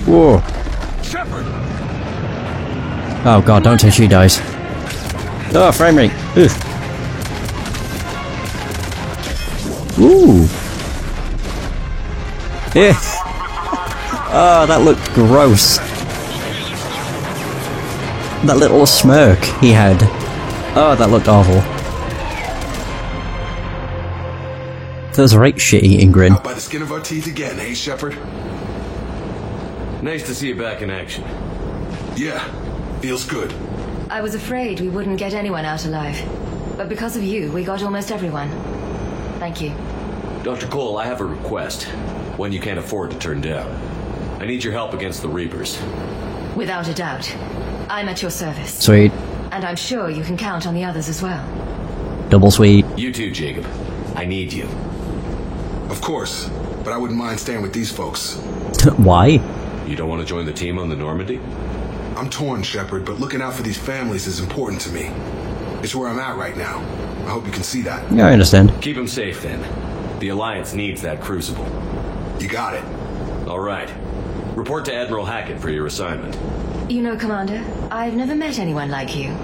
Whoa. Shepard! Oh god, don't say she dies. Oh, frame rate. Oof. Ooh. Yeah. Oh, that looked gross. That little smirk he had. Oh, that looked awful. That was a right shit-eating grin. Out by the skin of our teeth again, hey, Shepard? Nice to see you back in action. Yeah, feels good. I was afraid we wouldn't get anyone out alive. But because of you, we got almost everyone. Thank you. Dr. Cole, I have a request. One you can't afford to turn down. I need your help against the Reapers. Without a doubt. I'm at your service. Sweet. And I'm sure you can count on the others as well. Double sweet. You too, Jacob. I need you. Of course, but I wouldn't mind staying with these folks. Why? You don't want to join the team on the Normandy? I'm torn, Shepard, but looking out for these families is important to me. It's where I'm at right now. I hope you can see that. Yeah, I understand. Keep them safe, then. The Alliance needs that crucible. You got it. All right. Report to Admiral Hackett for your assignment. You know, Commander, I've never met anyone like you.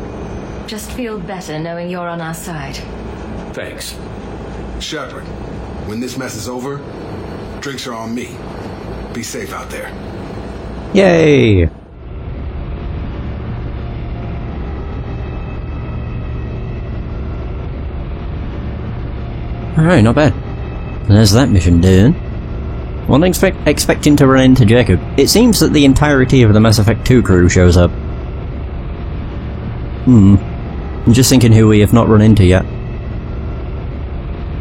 Just feel better knowing you're on our side. Thanks. Shepard, when this mess is over, drinks are on me. Be safe out there. Yay! Alright, not bad. There's that mission done. Wasn't expecting to run into Jacob. It seems that the entirety of the Mass Effect 2 crew shows up. I'm just thinking who we have not run into yet.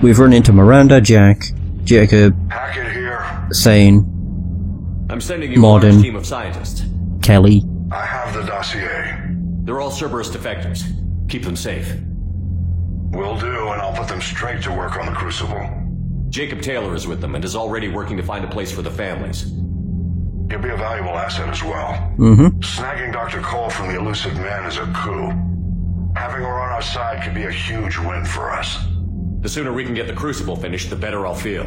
We've run into Miranda, Jack, Jacob, Hackett here. Sane, I'm sending you a Morden. large team of scientists. Kelly. I have the dossier. They're all Cerberus defectors. Keep them safe. Will do, and I'll put them straight to work on the Crucible. Jacob Taylor is with them and is already working to find a place for the families. He'll be a valuable asset as well. Snagging Dr. Cole from the Elusive Man is a coup. Having her on our side could be a huge win for us. The sooner we can get the Crucible finished, the better I'll feel.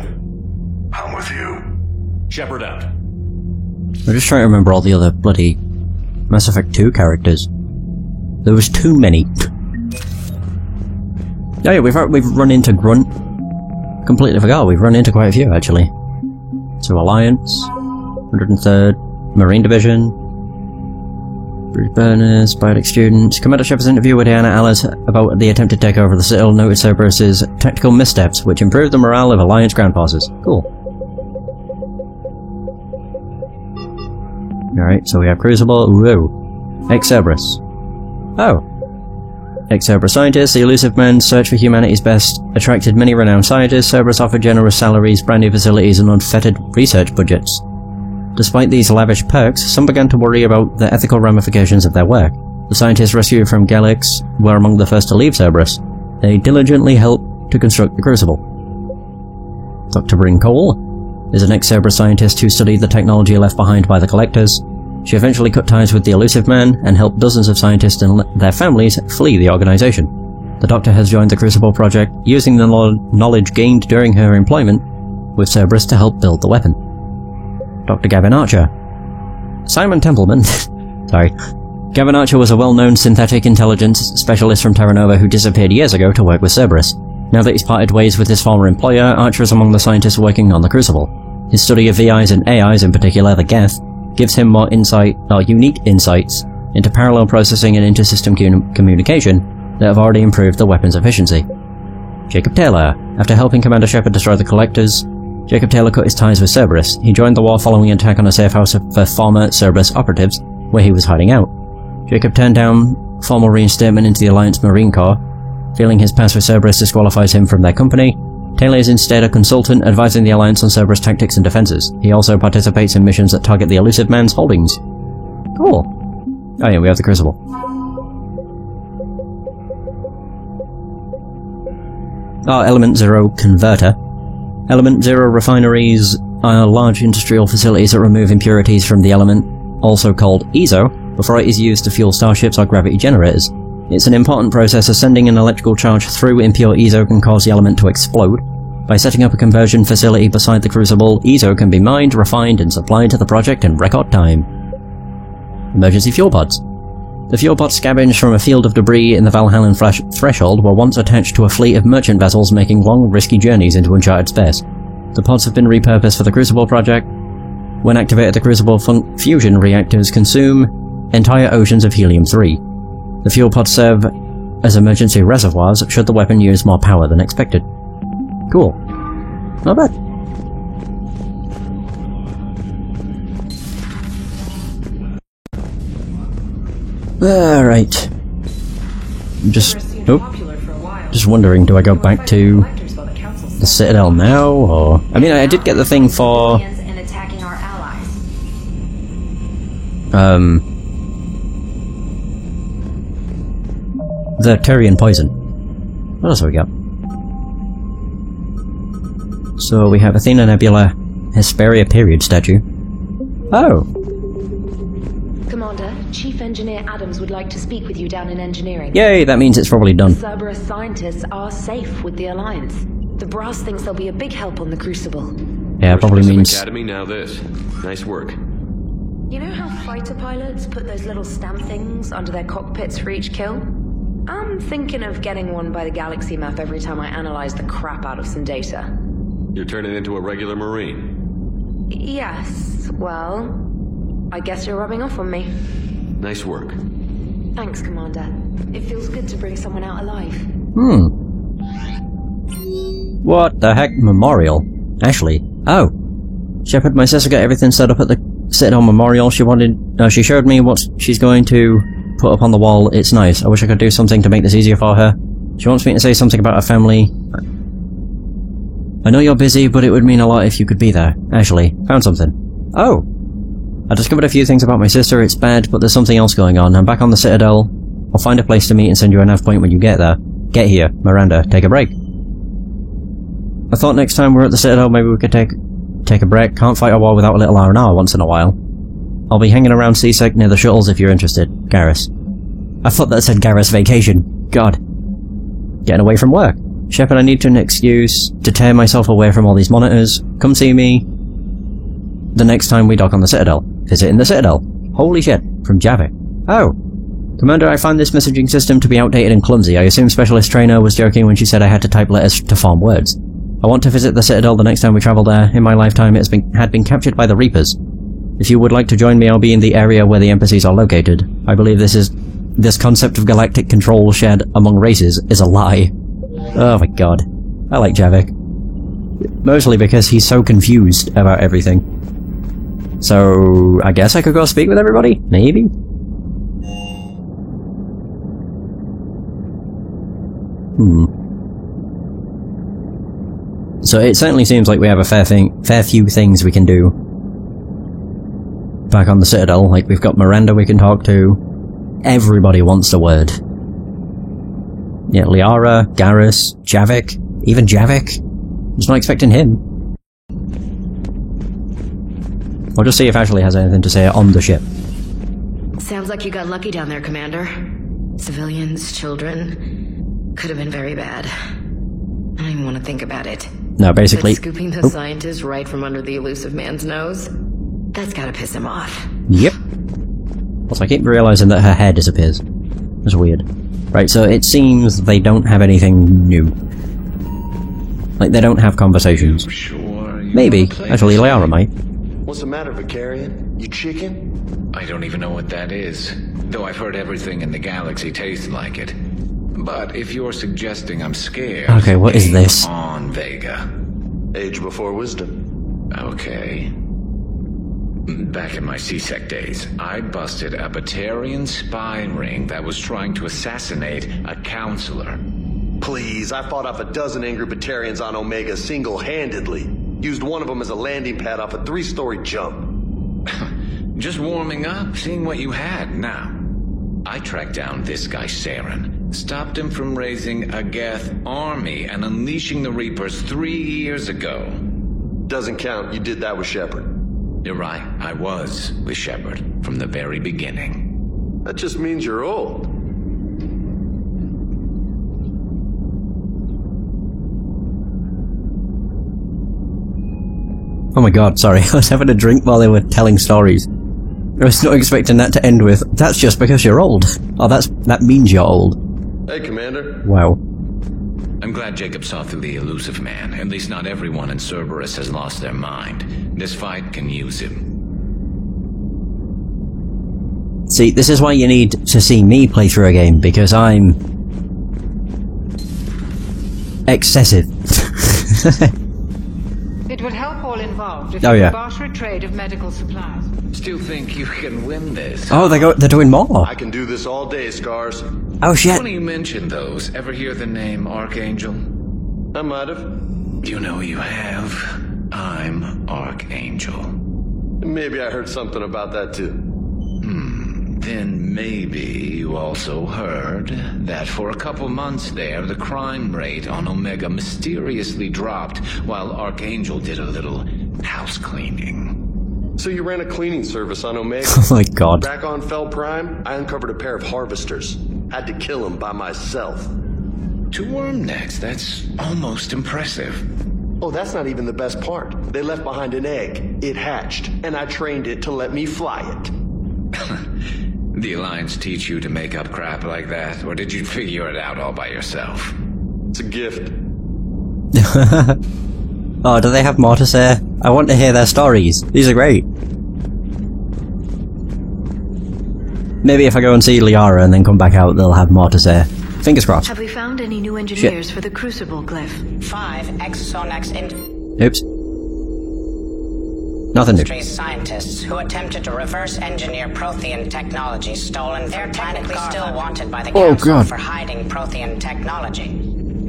I'm with you. Shepard out. I'm just trying to remember all the other bloody Mass Effect 2 characters. There was too many. Oh yeah, we've run into Grunt. Completely forgot, we've run into quite a few actually. So Alliance, 103rd, Marine Division, Bruce Burners, Biotech Students. Commander Shepard's interview with Diana Alice about the attempted takeover of the Citadel noted Cerberus' tactical missteps, which improved the morale of Alliance ground forces. Cool. Alright, so we have Crucible. Whoa. Ex-Cerberus. Oh. Ex-Cerberus scientists, the Elusive Men's search for humanity's best attracted many renowned scientists. Cerberus offered generous salaries, brand new facilities, and unfettered research budgets. Despite these lavish perks, some began to worry about the ethical ramifications of their work. The scientists rescued from Galix were among the first to leave Cerberus. They diligently helped to construct the Crucible. Dr. Bryn Cole is an ex-Cerberus scientist who studied the technology left behind by the Collectors. She eventually cut ties with the Elusive Man and helped dozens of scientists and their families flee the organization. The Doctor has joined the Crucible project, using the knowledge gained during her employment with Cerberus to help build the weapon. Dr. Gavin Archer. Simon Templeman. Sorry. Gavin Archer was a well-known synthetic intelligence specialist from Terra Nova who disappeared years ago to work with Cerberus. Now that he's parted ways with his former employer, Archer is among the scientists working on the Crucible. His study of VIs and AIs, in particular the Geth, gives him more unique insights into parallel processing and inter-system communication that have already improved the weapon's efficiency. Jacob Taylor. After helping Commander Shepard destroy the Collectors, Jacob Taylor cut his ties with Cerberus. He joined the war following an attack on a safe house for former Cerberus operatives, where he was hiding out. Jacob turned down formal reinstatement into the Alliance Marine Corps, feeling his past with Cerberus disqualifies him from their company. Taylor is instead a consultant advising the Alliance on Cerberus tactics and defenses. He also participates in missions that target the Elusive Man's holdings. Cool. Oh yeah, we have the Crucible. Oh, Element Zero Converter. Element Zero refineries are large industrial facilities that remove impurities from the element, also called EZO, before it is used to fuel starships or gravity generators. It's an important process as sending an electrical charge through impure EZO can cause the element to explode. By setting up a conversion facility beside the Crucible, EZO can be mined, refined, and supplied to the project in record time. Emergency fuel pods. The fuel pods scavenged from a field of debris in the Valhallan threshold were once attached to a fleet of merchant vessels making long, risky journeys into uncharted space. The pods have been repurposed for the Crucible project. When activated, the Crucible fusion reactors consume entire oceans of helium-3. The fuel pods serve as emergency reservoirs should the weapon use more power than expected. Cool. Not bad. Alright. Just wondering, do I go back to the Citadel now, or... I mean, I did get the thing for... the Turian poison. What else have we got? So we have Athena Nebula Hesperia period statue. Oh! Commander, Chief Engineer Adams would like to speak with you down in engineering. Yay, that means it's probably done. Cerberus scientists are safe with the Alliance. The Brass thinks they'll be a big help on the Crucible. Yeah, it probably means... Academy, now this. Nice work. You know how fighter pilots put those little stamp things under their cockpits for each kill? I'm thinking of getting one by the galaxy map every time I analyze the crap out of some data. You're turning into a regular Marine. Yes, well, I guess you're rubbing off on me. Nice work. Thanks, Commander. It feels good to bring someone out alive. What the heck? Memorial? Ashley. Oh. Shepard, my sister got everything set up at the Citadel Memorial. She showed me what she's going to put up on the wall. It's nice. I wish I could do something to make this easier for her. She wants me to say something about her family. I know you're busy, but it would mean a lot if you could be there. Ashley, found something. Oh! I discovered a few things about my sister. It's bad, but there's something else going on. I'm back on the Citadel. I'll find a place to meet and send you a nav point when you get there. Get here. Miranda, take a break. I thought next time we're at the Citadel, maybe we could take a break. Can't fight a war without a little R&R once in a while. I'll be hanging around C-Sec near the shuttles if you're interested. Garrus. I thought that said Garrus Vacation. God. Getting away from work. Shepard, I need an excuse to tear myself away from all these monitors. Come see me the next time we dock on the Citadel. Visit in the Citadel. Holy shit. From Javik. Oh. Commander, I find this messaging system to be outdated and clumsy. I assume Specialist Trainer was joking when she said I had to type letters to form words. I want to visit the Citadel the next time we travel there. In my lifetime, it had been captured by the Reapers. If you would like to join me, I'll be in the area where the embassies are located. I believe this concept of galactic control shared among races is a lie. Oh my god. I like Javik. Mostly because he's so confused about everything. So, I guess I could go speak with everybody? Maybe? So it certainly seems like we have a fair few things we can do back on the Citadel. Like, we've got Miranda we can talk to. Everybody wants a word. Yeah, Liara, Garrus, Javik, even Javik. Was not expecting him. I'll just see if Ashley has anything to say on the ship. Sounds like you got lucky down there, Commander. Civilians, children. Could have been very bad. I don't even want to think about it. No, basically... But scooping the scientist right from under the elusive man's nose? That's gotta piss him off. Yep. Also, I keep realizing that her hair disappears. That's weird. Right, so it seems they don't have anything new. Like, they don't have conversations. Sure. Maybe. Actually, Liara might. What's the matter, Vicarian? You chicken? I don't even know what that is, though I've heard everything in the galaxy tastes like it. But if you're suggesting I'm scared... Okay, what is this? On Vega. Age before wisdom. Okay. Back in my C-Sec days, I busted a Batarian spy ring that was trying to assassinate a counselor. Please, I fought off a dozen angry Batarians on Omega single-handedly. Used one of them as a landing pad off a 3-story jump. Just warming up, seeing what you had now. I tracked down this guy, Saren. Stopped him from raising a Geth army and unleashing the Reapers 3 years ago. Doesn't count. You did that with Shepard. You're right, I was with Shepard from the very beginning. That just means you're old. Oh my god, sorry, I was having a drink while they were telling stories. I was not expecting that to end with, that's just because you're old. Oh, that means you're old. Hey, Commander. Wow. I'm glad Jacob saw through the elusive man. At least not everyone in Cerberus has lost their mind. This fight can use him. See, this is why you need to see me play through a game, because I'm... excessive. It would help all involved if Oh, you yeah. could barter a trade of medical supplies. Still think you can win this? Oh, they're doing more! I can do this all day, Scars. Oh shit! Funny you mentioned those. Ever hear the name Archangel? I might have. You know you have. I'm Archangel. Maybe I heard something about that too. Then maybe you also heard that for a couple months there, the crime rate on Omega mysteriously dropped while Archangel did a little house cleaning. So you ran a cleaning service on Omega? Oh my god. Back on Fel Prime, I uncovered a pair of harvesters. Had to kill them by myself. 2 worm necks, that's almost impressive. Oh, that's not even the best part. They left behind an egg. It hatched, and I trained it to let me fly it. The Alliance teach you to make up crap like that, or did you figure it out all by yourself? It's a gift. Oh, do they have more to say? I want to hear their stories. These are great. Maybe if I go and see Liara and then come back out, they'll have more to say. Fingers crossed. Have we found any new engineers for the Crucible glyph? 5 ex-Sonax Oops. Nothing new. Industries scientists who attempted to reverse engineer Prothean technology stolen. They're technically still wanted by the Council for hiding Prothean technology.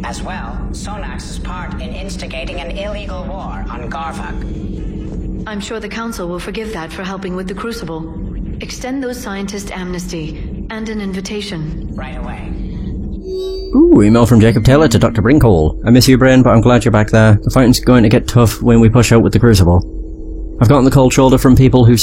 As well, Sonax's part in instigating an illegal war on Garvak. I'm sure the Council will forgive that for helping with the Crucible. Extend those scientists amnesty and an invitation. Right away. Ooh, email from Jacob Taylor to Dr. Brinkall. I miss you, Brain, but I'm glad you're back there. The fighting's going to get tough when we push out with the Crucible. I've gotten the cold shoulder from people who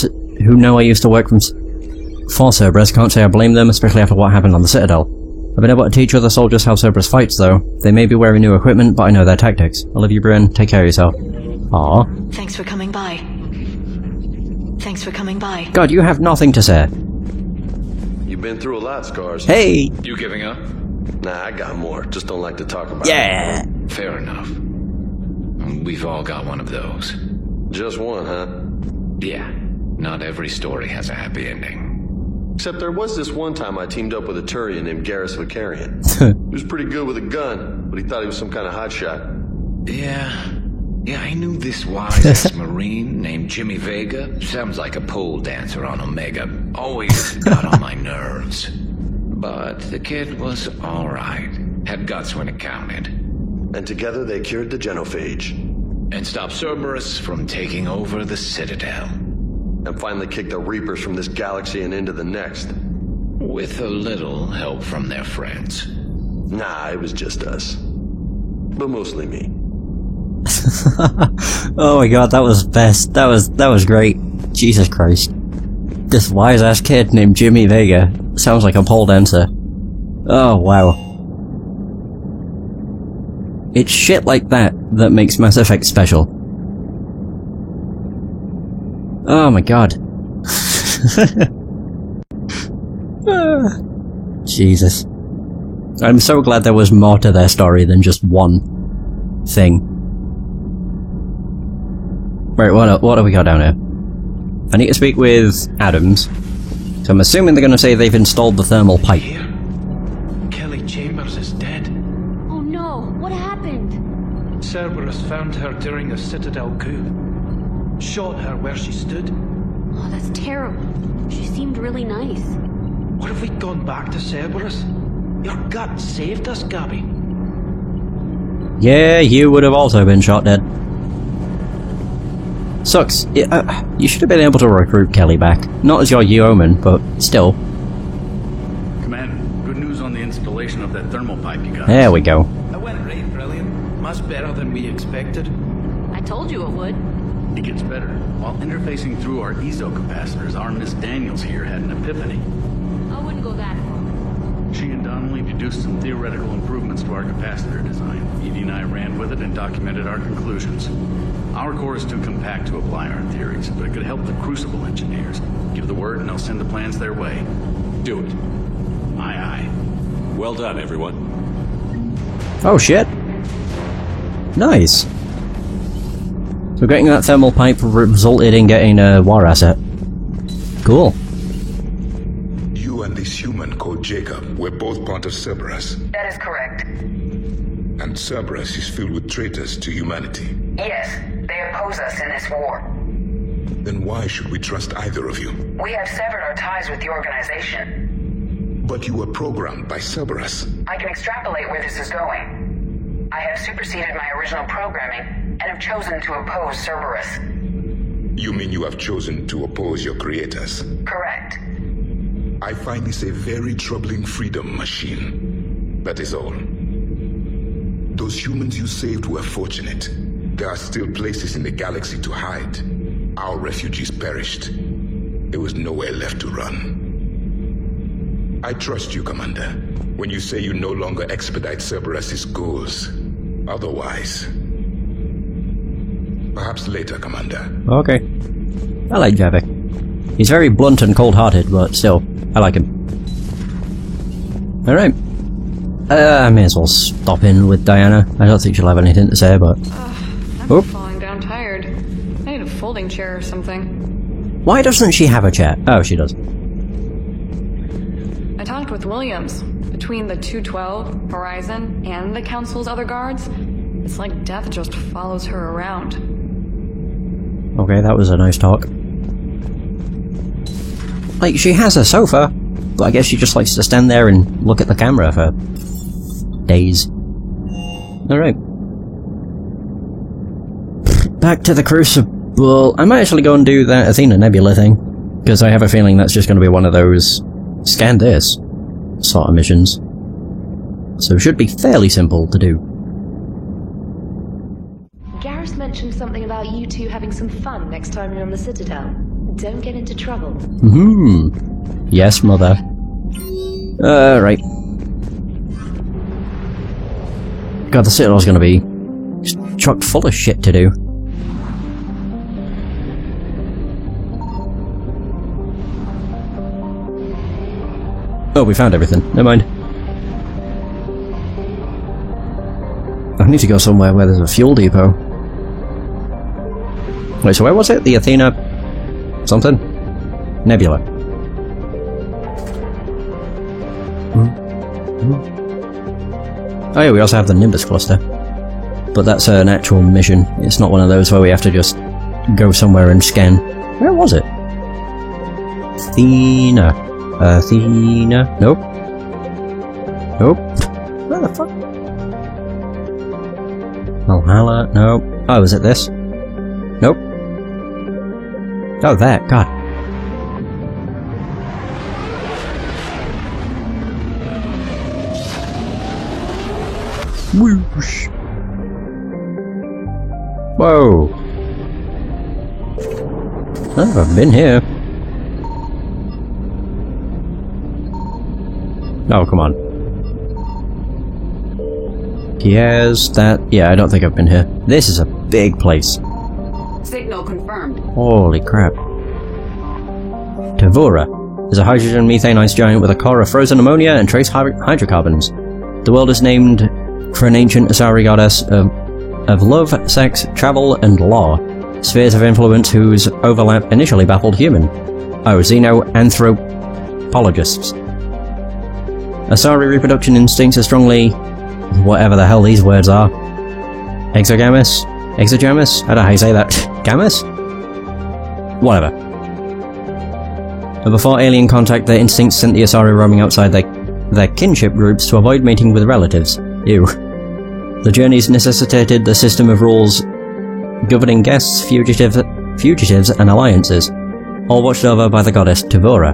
know I used to work for Cerberus. Can't say I blame them, especially after what happened on the Citadel. I've been able to teach other soldiers how Cerberus fights, though. They may be wearing new equipment, but I know their tactics. I love you, Bryn. Take care of yourself. Aww. Thanks for coming by. Thanks for coming by. God, you have nothing to say. You've been through a lot, Scars. Hey! You giving up? Nah, I got more. Just don't like to talk about Yeah! it. Fair enough. We've all got one of those. Just one, huh? Yeah. Not every story has a happy ending. Except there was this one time I teamed up with a Turian named Garrus Vicarian. He was pretty good with a gun, but he thought he was some kind of hotshot. Yeah, I knew this wise ex-Marine named Jimmy Vega. Sounds like a pole dancer on Omega. Always got on my nerves. But the kid was alright. Had guts when it counted. And together they cured the genophage. And stopped Cerberus from taking over the Citadel. And finally kicked the Reapers from this galaxy and into the next. With a little help from their friends. Nah, it was just us. But mostly me. Oh my god, that was best. That was great. Jesus Christ. This wise-ass kid named Jimmy Vega sounds like a pole dancer. Oh, wow. It's shit like that that makes Mass Effect special. Oh my god. Jesus. I'm so glad there was more to their story than just one thing. Right, what do we got down here? I need to speak with Adams. So I'm assuming they're going to say they've installed the thermal pipe. Here. Kelly Chambers is dead. Oh no, what happened? Cerberus found her during a Citadel coup. Shot her where she stood. Oh, that's terrible. She seemed really nice. What if we'd gone back to Cerberus? Your gut saved us, Gabby. Yeah, you would have also been shot dead. Sucks. You should have been able to recruit Kelly back. Not as your yeoman, but still. Commander, good news on the installation of There we go. It went right brilliant. Much better than we expected. I told you it would. It gets better. While interfacing through our ESO capacitors, our Miss Daniels here had an epiphany. I wouldn't go that far. She and Donnelly deduced some theoretical improvements to our capacitor design. Edie and I ran with it and documented our conclusions. Our core is too compact to apply our theories, but it could help the Crucible engineers. Give the word and they'll send the plans their way. Do it. Aye, aye. Well done, everyone. Oh shit. Nice. So getting that thermal pipe resulted in getting a war asset. Cool. You and this human called Jacob were both part of Cerberus. That is correct. And Cerberus is filled with traitors to humanity. Yes, they oppose us in this war. Then why should we trust either of you? We have severed our ties with the organization. But you were programmed by Cerberus. I can extrapolate where this is going. I have superseded my original programming and have chosen to oppose Cerberus. You mean you have chosen to oppose your creators? Correct. I find this a very troubling freedom machine. That is all. Those humans you saved were fortunate. There are still places in the galaxy to hide. Our refugees perished. There was nowhere left to run. I trust you, Commander, when you say you no longer expedite Cerberus's goals. Otherwise... Perhaps later, Commander. Okay. I like Javik. He's very blunt and cold-hearted, but still, I like him. Alright. I may as well stop in with Diana. I don't think she'll have anything to say, but... I'm falling down tired. I need a folding chair or something. Why doesn't she have a chair? Oh, she does. I talked with Williams. Between the 212, Horizon, and the Council's other guards, it's like death just follows her around. Okay, that was a nice talk. Like, she has a sofa, but I guess she just likes to stand there and look at the camera for days. Alright. Back to the Crucible. I might actually go and do that Athena Nebula thing, because I have a feeling that's just going to be one of those scan this sort of missions. So it should be fairly simple to do. Garrus mentioned something about you two having some fun next time you're on the Citadel. Don't get into trouble. Yes, mother. Right. God, the Citadel's gonna be just chock full of shit to do. Oh, we found everything. Never mind. I need to go somewhere where there's a fuel depot. Wait, so where was it? The Athena... something? Nebula. Oh yeah, we also have the Nimbus cluster. But that's an actual mission. It's not one of those where we have to just go somewhere and scan. Where was it? Athena. Athena. Nope. Nope. Where the fuck? Valhalla. Nope. Oh, is it this? Nope. Oh, that. God. Whoosh. Whoa. Oh, I've been here. Oh, come on. Yes, that... yeah, I don't think I've been here. This is a big place. Signal confirmed. Holy crap. Tavora is a hydrogen methane ice giant with a core of frozen ammonia and trace hydrocarbons. The world is named for an ancient Asari goddess of love, sex, travel, and law. Spheres of influence whose overlap initially baffled human. Oh, xenoanthropologists. Asari reproduction instincts are strongly... whatever the hell these words are. Exogamous? Exogamous? I don't know how you say that. Gamous? Whatever. But before alien contact, their instincts sent the Asari roaming outside their kinship groups to avoid mating with relatives. Ew. The journeys necessitated the system of rules governing guests, fugitives, and alliances, all watched over by the goddess Tavora.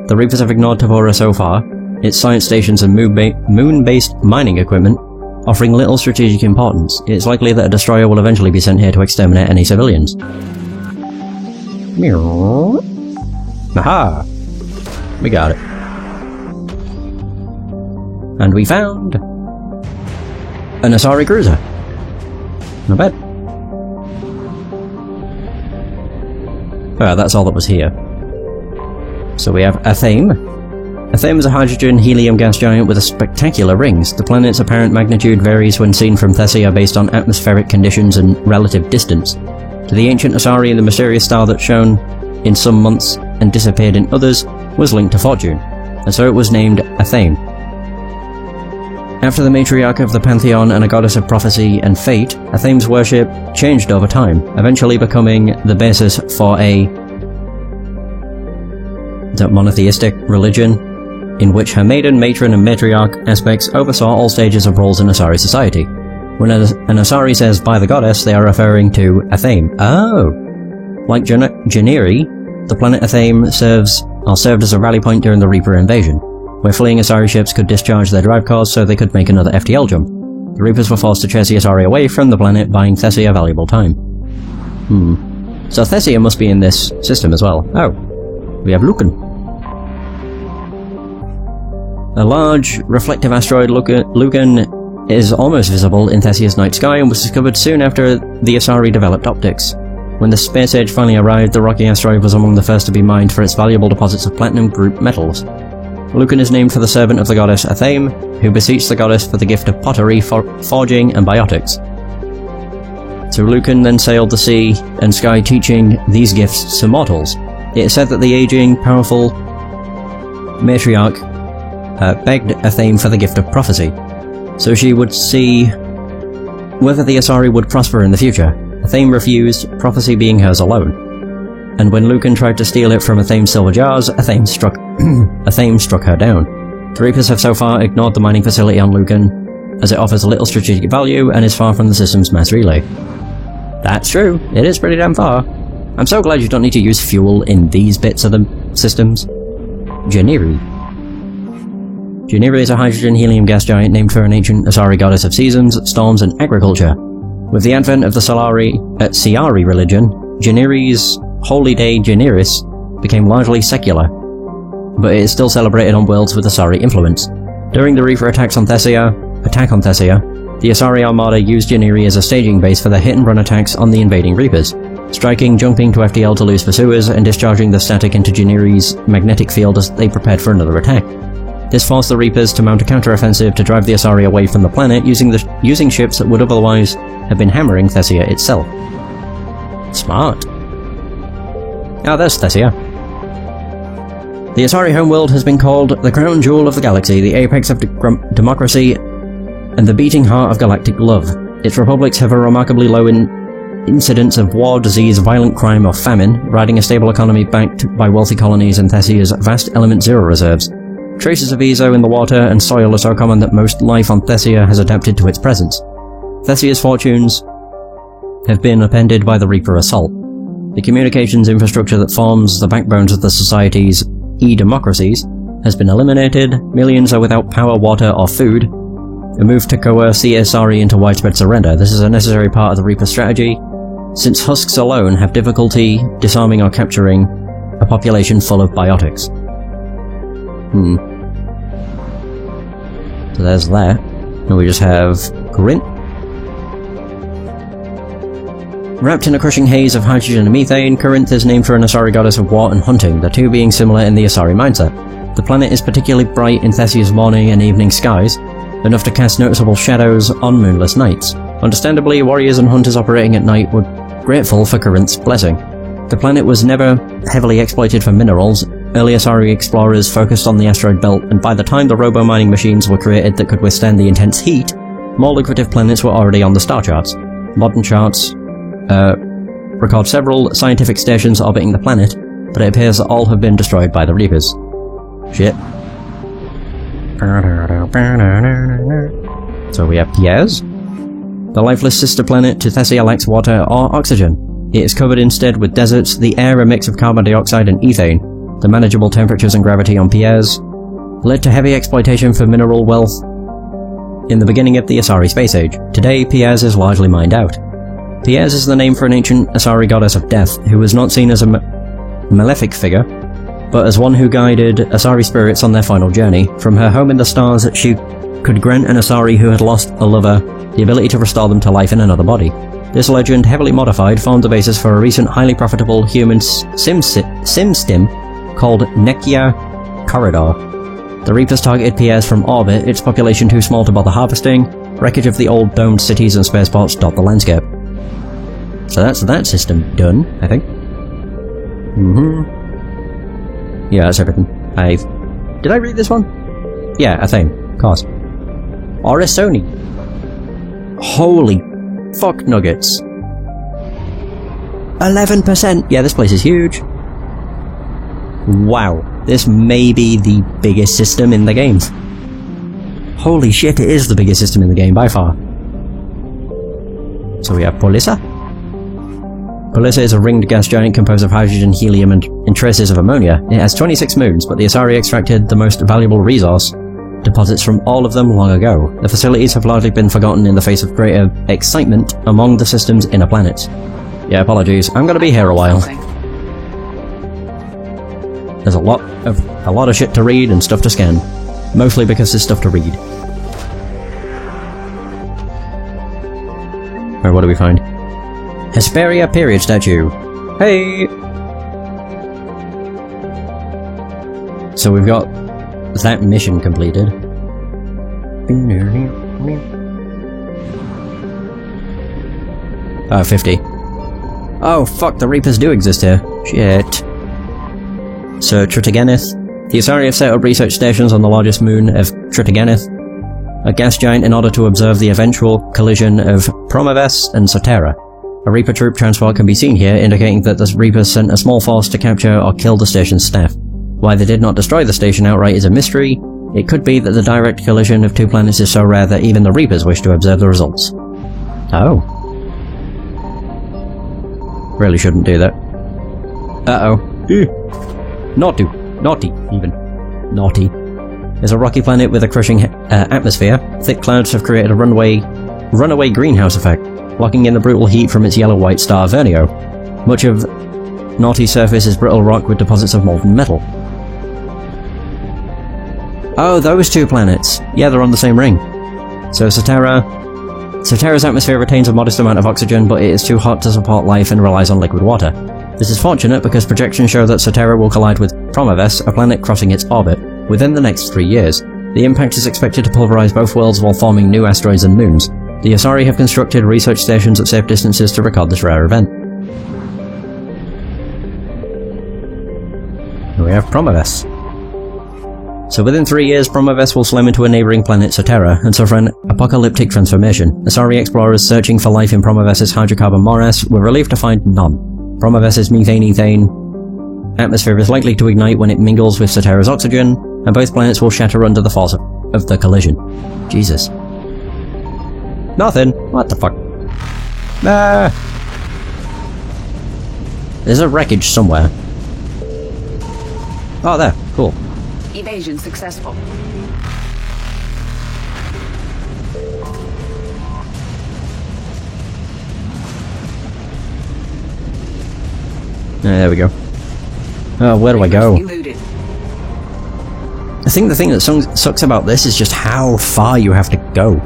The Reapers have ignored Tavora so far, its science stations and moon-based mining equipment offering little strategic importance. It's likely that a destroyer will eventually be sent here to exterminate any civilians. Aha! We got it. And we found an Asari cruiser. Not bad. Alright, that's all that was here. So we have Athame. Athame is a hydrogen-helium gas giant with spectacular rings. The planet's apparent magnitude varies when seen from Thessia based on atmospheric conditions and relative distance. To the ancient Asari, the mysterious star that shone in some months and disappeared in others was linked to fortune, and so it was named Athame. After the matriarch of the pantheon and a goddess of prophecy and fate, Athame's worship changed over time, eventually becoming the basis for a monotheistic religion in which her maiden, matron, and matriarch aspects oversaw all stages of roles in Asari society. When an Asari says by the goddess, they are referring to Athame. Oh! Like Janiri, the planet Athame served as a rally point during the Reaper invasion, where fleeing Asari ships could discharge their drive cores so they could make another FTL jump. The Reapers were forced to chase the Asari away from the planet, buying Thessia valuable time. So Thessia must be in this system as well. Oh. We have Lucan. A large, reflective asteroid, Lucan, is almost visible in Thessia's night sky and was discovered soon after the Asari developed optics. When the space age finally arrived, the rocky asteroid was among the first to be mined for its valuable deposits of platinum group metals. Lucan is named for the servant of the goddess Athame, who beseeched the goddess for the gift of pottery, forging, and biotics. So Lucan then sailed the sea and sky teaching these gifts to mortals. It is said that the aging, powerful matriarch begged Athame for the gift of prophecy, so she would see whether the Asari would prosper in the future. Athame refused, prophecy being hers alone. And when Lucan tried to steal it from Athame's silver jars, Athame struck her down. The Reapers have so far ignored the mining facility on Lucan, as it offers little strategic value and is far from the system's mass relay. That's true, it is pretty damn far. I'm so glad you don't need to use fuel in these bits of the systems. Janiri. Janiri is a hydrogen-helium gas giant named for an ancient Asari goddess of seasons, storms, and agriculture. With the advent of the Siari religion, Janiri's holy day Janiris became largely secular, but it is still celebrated on worlds with Asari influence. During the Reaper attack on Thessia, the Asari Armada used Janiri as a staging base for their hit-and-run attacks on the invading Reapers, striking, jumping to FTL to lose pursuers, and discharging the static into Janiri's magnetic field as they prepared for another attack. This forced the Reapers to mount a counter-offensive to drive the Asari away from the planet using ships that would otherwise have been hammering Thessia itself. Smart. Ah, there's Thessia. The Asari homeworld has been called the crown jewel of the galaxy, the apex of democracy, and the beating heart of galactic love. Its republics have a remarkably low incidence of war, disease, violent crime, or famine, riding a stable economy backed by wealthy colonies and Thessia's vast Element Zero reserves. Traces of Ezo in the water and soil are so common that most life on Thessia has adapted to its presence. Thessia's fortunes have been upended by the Reaper assault. The communications infrastructure that forms the backbones of the society's e-democracies has been eliminated, millions are without power, water, or food. A move to coerce the Asari into widespread surrender. This is a necessary part of the Reaper strategy, since husks alone have difficulty disarming or capturing a population full of biotics. So there's that. And we just have Corinth. Wrapped in a crushing haze of hydrogen and methane, Corinth is named for an Asari goddess of war and hunting, the two being similar in the Asari mindset. The planet is particularly bright in Thessia's morning and evening skies, enough to cast noticeable shadows on moonless nights. Understandably, warriors and hunters operating at night were grateful for Corinth's blessing. The planet was never heavily exploited for minerals. Early Asari explorers focused on the asteroid belt, and by the time the robo-mining machines were created that could withstand the intense heat, more lucrative planets were already on the star charts. Modern charts record several scientific stations orbiting the planet, but it appears that all have been destroyed by the Reapers. Shit. So we have Pierre's. The lifeless sister planet to Thessia lacks water or oxygen. It is covered instead with deserts, the air a mix of carbon dioxide and ethane. The manageable temperatures and gravity on Pierre's led to heavy exploitation for mineral wealth in the beginning of the Asari space age. Today, Piez is largely mined out. Piez is the name for an ancient Asari goddess of death, who was not seen as a malefic figure, but as one who guided Asari spirits on their final journey. From her home in the stars, she could grant an Asari who had lost a lover the ability to restore them to life in another body. This legend, heavily modified, formed the basis for a recent highly profitable human sim called Nekia Corridor. The Reapers targeted Piez from orbit, its population too small to bother harvesting. Wreckage of the old domed cities and spaceports dot the landscape. So that's that system done, I think. Yeah, that's everything. Did I read this one? Yeah, I think. Of course. Orisoni. Holy fuck nuggets. 11%! Yeah, this place is huge. Wow. This may be the biggest system in the game. Holy shit, it is the biggest system in the game by far. So we have Polissa. Polissa is a ringed gas giant composed of hydrogen, helium, and traces of ammonia. It has 26 moons, but the Asari extracted the most valuable resource deposits from all of them long ago. The facilities have largely been forgotten in the face of greater excitement among the system's inner planets. Yeah, apologies. I'm gonna be here a while. There's a lot of shit to read and stuff to scan. Mostly because there's stuff to read. Alright, what do we find? Hesperia period statue. Hey! So we've got that mission completed. 50. Oh fuck, the Reapers do exist here. Shit. So, Tritigenith. The Asari have set up research stations on the largest moon of Tritigenith, a gas giant, in order to observe the eventual collision of Prometheus and Sotera. A Reaper troop transport can be seen here, indicating that the Reapers sent a small force to capture or kill the station's staff. Why they did not destroy the station outright is a mystery. It could be that the direct collision of two planets is so rare that even the Reapers wish to observe the results. Oh. Really shouldn't do that. Uh-oh. Naughty, even. Naughty. There's a rocky planet with a crushing atmosphere. Thick clouds have created a runaway greenhouse effect, locking in the brutal heat from its yellow-white star Vernio. Much of Naughty's surface is brittle rock with deposits of molten metal. Oh, those two planets. Yeah, they're on the same ring. So Sotera's atmosphere retains a modest amount of oxygen, but it is too hot to support life and relies on liquid water. This is fortunate because projections show that Sotera will collide with Prometheus, a planet crossing its orbit, within the next 3 years. The impact is expected to pulverize both worlds while forming new asteroids and moons. The Asari have constructed research stations at safe distances to record this rare event. Here we have Prometheus. So within 3 years, Prometheus will slam into a neighbouring planet, Sotera, and suffer an apocalyptic transformation. Asari explorers searching for life in Prometheus's hydrocarbon morass were relieved to find none. Prometheus's methane atmosphere is likely to ignite when it mingles with Sotera's oxygen, and both planets will shatter under the force of the collision. Jesus. Nothing. What the fuck? Ah. There's a wreckage somewhere. Oh, there. Cool. Evasion successful. There we go. Oh, where do I go? I think the thing that sucks about this is just how far you have to go.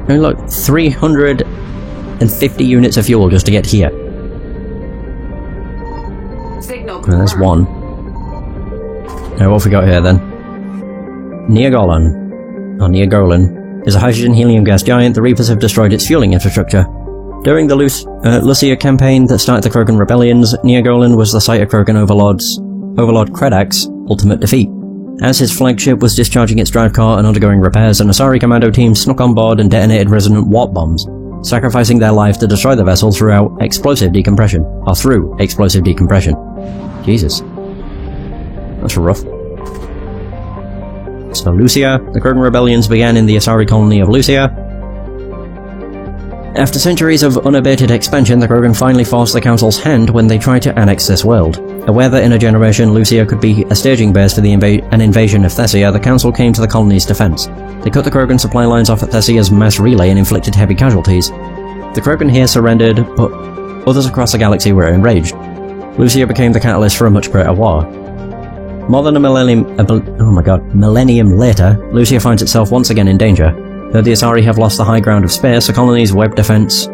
I mean, look, 350 units of fuel just to get here. Signal. Well, there's one. Now, what have we got here then? Neogolan is a hydrogen helium gas giant. The Reapers have destroyed its fueling infrastructure. During the Lucia campaign that started the Krogan rebellions, Neogolan was the site of Krogan Overlord Kredak's ultimate defeat. As his flagship was discharging its drive core and undergoing repairs, an Asari commando team snuck on board and detonated resonant warp bombs, sacrificing their life to destroy the vessel through explosive decompression. Jesus. That's rough. So Lucia, the Krogan rebellions began in the Asari colony of Lucia. After centuries of unabated expansion, the Krogan finally forced the Council's hand when they tried to annex this world. Aware that in a generation Lucia could be a staging base for an invasion of Thessia, the Council came to the colony's defense. They cut the Krogan supply lines off at Thessia's mass relay and inflicted heavy casualties. The Krogan here surrendered, but others across the galaxy were enraged. Lucia became the catalyst for a much greater war. More than a millennium later, Lucia finds itself once again in danger. Though the Asari have lost the high ground of space, the colony's web defense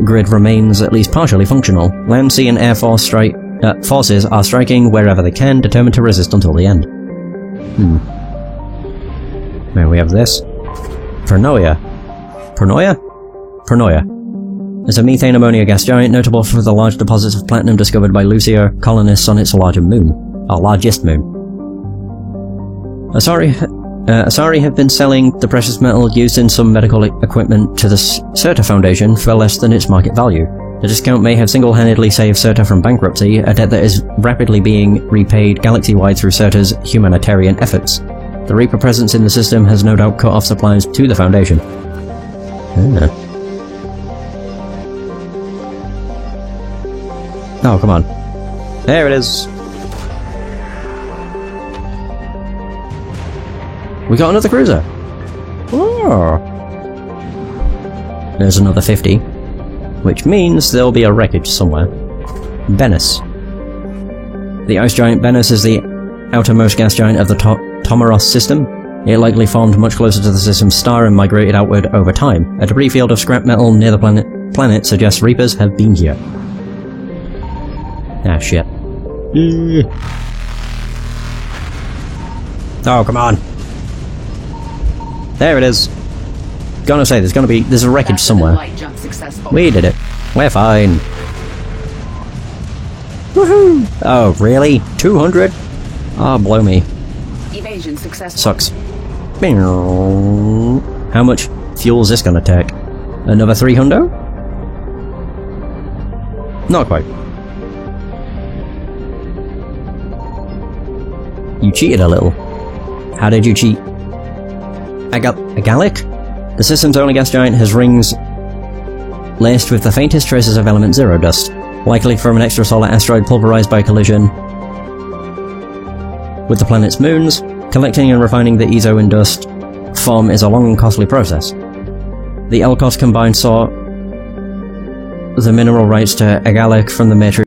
grid remains at least partially functional. Land, sea and air forces are striking wherever they can, determined to resist until the end. There we have this. Pronoia. Pronoia is a methane ammonia gas giant notable for the large deposits of platinum discovered by Lucia colonists on its largest moon. Asari have been selling the precious metal used in some medical equipment to the Surta Foundation for less than its market value. The discount may have single-handedly saved Surta from bankruptcy, a debt that is rapidly being repaid galaxy-wide through Surta's humanitarian efforts. The Reaper presence in the system has no doubt cut off supplies to the Foundation. Oh, come on. There it is. We got another cruiser. Oh. There's another 50. Which means there'll be a wreckage somewhere. Bennis. The ice giant Bennis is the outermost gas giant of the Tomaros system. It likely formed much closer to the system's star and migrated outward over time. A debris field of scrap metal near the planet suggests Reapers have been here. Ah, shit. Oh, come on. There it is. Gonna say, there's a wreckage somewhere. We did it. We're fine. Woohoo! Oh, really? 200? Oh, blow me. Evasion successful. Sucks. How much fuel is this gonna take? Another 300? Not quite. You cheated a little. How did you cheat? A Gallic? The system's only gas giant has rings laced with the faintest traces of element zero dust, likely from an extrasolar asteroid pulverized by a collision with the planet's moons. Collecting and refining the Ezo in dust form is a long and costly process. The Elkos Combined sought the mineral rights to a Gallic from the Matrix